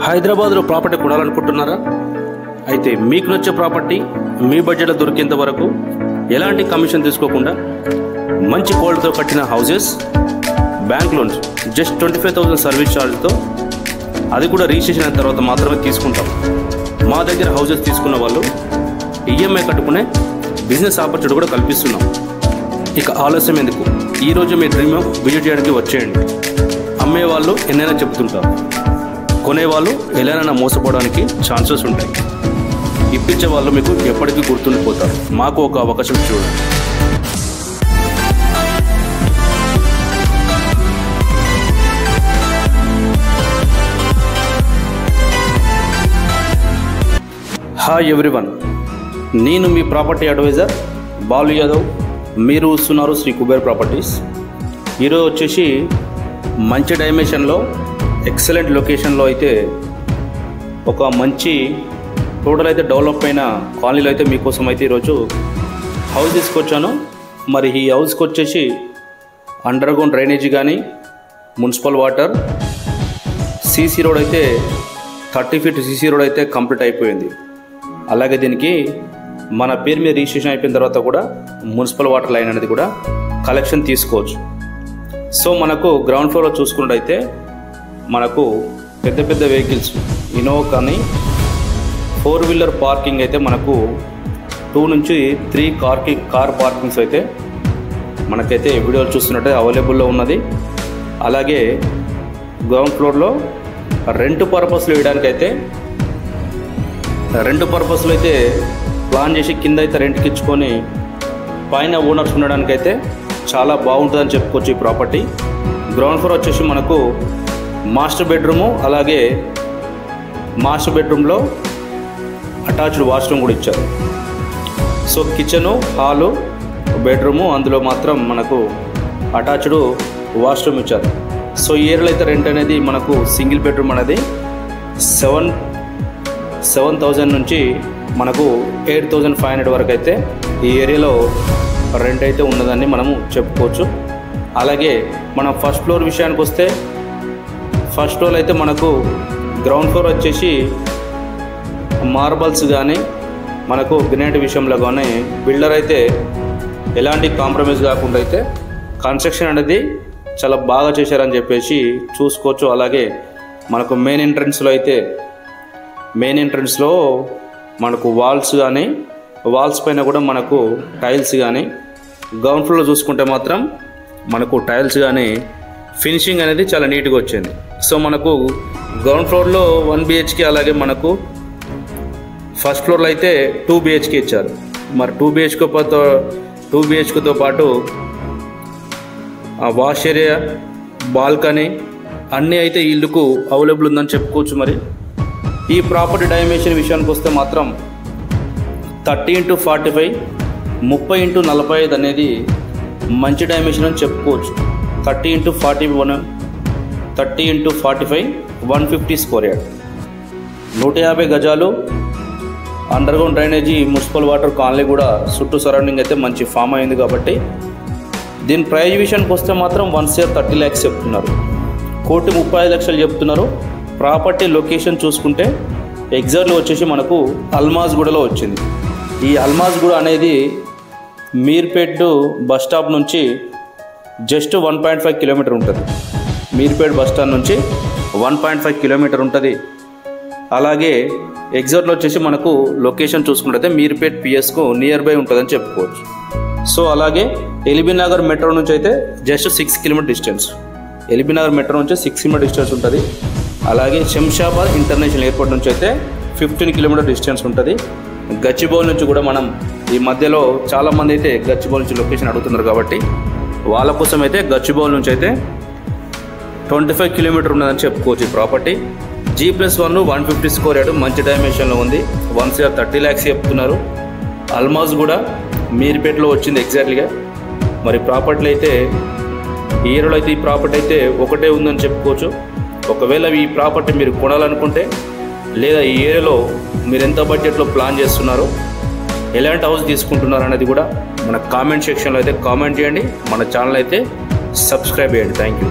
హైదరాబాద్లో ప్రాపర్టీ కొనాలనుకుంటున్నారా? అయితే మీకు నచ్చే ప్రాపర్టీ మీ బడ్జెట్లో దొరికేంత వరకు ఎలాంటి కమిషన్ తీసుకోకుండా మంచి క్వాలిటీతో కట్టిన houses, bank loans just 25,000 service ఛార్జ్తో, అది కూడా రిజిస్ట్రేషన్ అయిన తర్వాత మాత్రమే తీసుకుంటాం. మా దగ్గర హౌసెస్ తీసుకున్న వాళ్ళు ఈఎంఐ కట్టుకునే బిజినెస్ ఆపర్చునిటీ కూడా కల్పిస్తున్నాం. ఇక ఆలస్యం ఎందుకు, ఈరోజు మీ డ్రీమ్ విజిట్ చేయడానికి వచ్చేయండి. అమ్మేవాళ్ళు ఎన్నైనా చెప్తుంటారు, కొనేవాళ్ళు ఎలానైనా మోసపోవడానికి ఛాన్సెస్ ఉంటాయి. ఇప్పించే వాళ్ళు మీకు ఎప్పటికీ గుర్తుండిపోతారు. మాకు ఒక అవకాశం చూడండి. హాయ్ ఎవ్రీవన్, నేను మీ ప్రాపర్టీ అడ్వైజర్ బాలు యాదవ్. మీరు చూస్తున్నారు శ్రీ కుబేర్ ప్రాపర్టీస్. ఈరోజు వచ్చేసి మంచి డైమెన్షన్లో ఎక్సలెంట్ లొకేషన్లో అయితే ఒక మంచి టోటల్ అయితే డెవలప్ అయిన కాలనీలో అయితే మీకోసం అయితే ఈరోజు హౌస్ తీసుకొచ్చాను. మరి ఈ హౌస్కి వచ్చేసి అండర్ గ్రౌండ్ డ్రైనేజీ కానీ, మున్సిపల్ వాటర్, సీసీ రోడ్ అయితే 30 feet సీసీ రోడ్ అయితే కంప్లీట్ అయిపోయింది. అలాగే దీనికి మన పేరు మీద రిజిస్ట్రేషన్ అయిపోయిన తర్వాత కూడా మున్సిపల్ వాటర్ లైన్ అనేది కూడా కలెక్షన్ తీసుకోవచ్చు. సో మనకు గ్రౌండ్ ఫ్లోర్లో చూసుకున్నట్టయితే మనకు పెద్ద పెద్ద వెహికల్స్ ఇన్నోవా కానీ 4-wheeler పార్కింగ్ అయితే మనకు 2 నుంచి 3 కార్ పార్కింగ్స్ అయితే మనకైతే వీడియోలు చూస్తున్నట్టే అవైలబుల్లో ఉన్నది. అలాగే గ్రౌండ్ ఫ్లోర్లో రెంట్ పర్పస్లో వేయడానికైతే ప్లాన్ చేసి కింద అయితే రెంట్కి ఇచ్చుకొని పైన ఓనర్స్ ఉండడానికైతే చాలా బాగుంటుందని చెప్పుకోవచ్చు ఈ ప్రాపర్టీ. గ్రౌండ్ ఫ్లోర్ వచ్చేసి మనకు మాస్టర్ బెడ్రూము, అలాగే మాస్టర్ బెడ్రూమ్లో అటాచ్డ్ వాష్రూమ్ కూడా ఇచ్చారు. సో కిచెను, హాలు, బెడ్రూము, అందులో మాత్రం మనకు అటాచ్డ్ వాష్రూమ్ ఇచ్చారు. సో ఈ ఏరియాలో అయితే రెంట్ అనేది మనకు సింగిల్ బెడ్రూమ్ అనేది 7,000 నుంచి మనకు 8,500 వరకు అయితే ఈ ఏరియాలో రెంట్ అయితే ఉన్నదని మనము చెప్పుకోవచ్చు. అలాగే మనం ఫస్ట్ ఫ్లోర్ విషయానికి వస్తే, ఫస్ట్ ఫ్లోర్ అయితే మనకు గ్రౌండ్ ఫ్లోర్ వచ్చేసి మార్బల్స్ కానీ, మనకు గ్రానైట్ విషయంలో కానీ బిల్డర్ అయితే ఎలాంటి కాంప్రమైజ్ కాకుండా అయితే కన్స్ట్రక్షన్ అనేది చాలా బాగా చేశారని చెప్పేసి చూసుకోవచ్చు. అలాగే మనకు మెయిన్ ఎంట్రన్స్లో మనకు వాల్స్ పైన కూడా మనకు టైల్స్ కానీ, గ్రౌండ్ ఫ్లోర్లో చూసుకుంటే మాత్రం మనకు టైల్స్ కానీ ఫినిషింగ్ అనేది చాలా నీట్గా వచ్చింది. సో మనకు గ్రౌండ్ ఫ్లోర్లో 1 BHK, అలాగే మనకు ఫస్ట్ ఫ్లోర్లో అయితే 2 BHK ఇచ్చారు. మరి 2 BHKతో పాటు వాష్ ఏరియా, బాల్కనీ అన్నీ అయితే ఇల్లుకు అవైలబుల్ ఉందని చెప్పుకోవచ్చు. మరి ఈ ప్రాపర్టీ డైమెన్షన్ విషయానికి వస్తే మాత్రం 30x45, 30x45 అనేది మంచి డైమెన్షన్ అని చెప్పుకోవచ్చు. 30x45 150 స్క్వేర్ యార్డ్, 150 గజాలు, under ground drainage, municipal water colony కూడా చుట్టూ సరౌండింగ్ అయితే మంచి ఫామ్ అయింది. కాబట్టి దీని ప్రైజ్ విషయానికి వస్తే మాత్రం 1,30 lakhs చెప్తున్నారు, 1,35 లక్షలు చెప్తున్నారు. ప్రాపర్టీ లొకేషన్ చూసుకుంటే ఎగ్జాక్ట్లీ వచ్చేసి మనకు అల్మాజ్గూడలో వచ్చింది. ఈ అల్మాజ్గూడ అనేది మీర్పేట్ బస్ స్టాప్ నుంచి జస్ట్ 1.5 కిలోమీటర్ ఉంటుంది. మీర్పేట్ బస్ స్టాండ్ నుంచి 1.5 కిలోమీటర్ ఉంటుంది. అలాగే ఎగ్జాక్ట్లో వచ్చేసి మనకు లొకేషన్ చూసుకుంటే మీర్పేట్ పిఎస్కు నియర్ బై ఉంటుందని చెప్పుకోవచ్చు. సో అలాగే ఎల్బీ నగర్ మెట్రో నుంచి అయితే just 6 kilometre distance, LB Nagar metro నుంచి 6 కిలోమీటర్ డిస్టెన్స్ ఉంటుంది. అలాగే శంషాబాద్ ఇంటర్నేషనల్ ఎయిర్పోర్ట్ నుంచి అయితే 15 కిలోమీటర్ డిస్టెన్స్ ఉంటుంది. గచ్చిబౌలి నుంచి కూడా మనం ఈ మధ్యలో చాలామంది అయితే గచ్చిబౌలి నుంచి లొకేషన్ అడుగుతున్నారు, కాబట్టి వాళ్ళ కోసం అయితే గచ్చిబౌలి నుంచి అయితే 25 కిలోమీటర్ ఉన్నదని చెప్పుకోవచ్చు. ఈ ప్రాపర్టీ G+1 150 స్క్వేర్ యార్డ్ మంచి డైమెన్షన్లో ఉంది. 1,30 lakhs చెప్తున్నారు. అల్మాజ్ కూడా మీర్పేట్లో వచ్చింది ఎగ్జాక్ట్లీగా. మరి ప్రాపర్టీలు అయితే ఈ ఏరియాలో అయితే ఈ ప్రాపర్టీ అయితే ఒకటే ఉందని చెప్పుకోవచ్చు. ఒకవేళ ఈ ప్రాపర్టీ మీరు కొనాలనుకుంటే, లేదా ఈ ఏరియాలో మీరు ఎంత బడ్జెట్లో ప్లాన్ చేస్తున్నారో, ఎలాంటి హౌస్ తీసుకుంటున్నారు అనేది కూడా మన కామెంట్ సెక్షన్లో అయితే కామెంట్ చేయండి. మన ఛానల్ అయితే సబ్స్క్రైబ్ చేయండి. Thank you.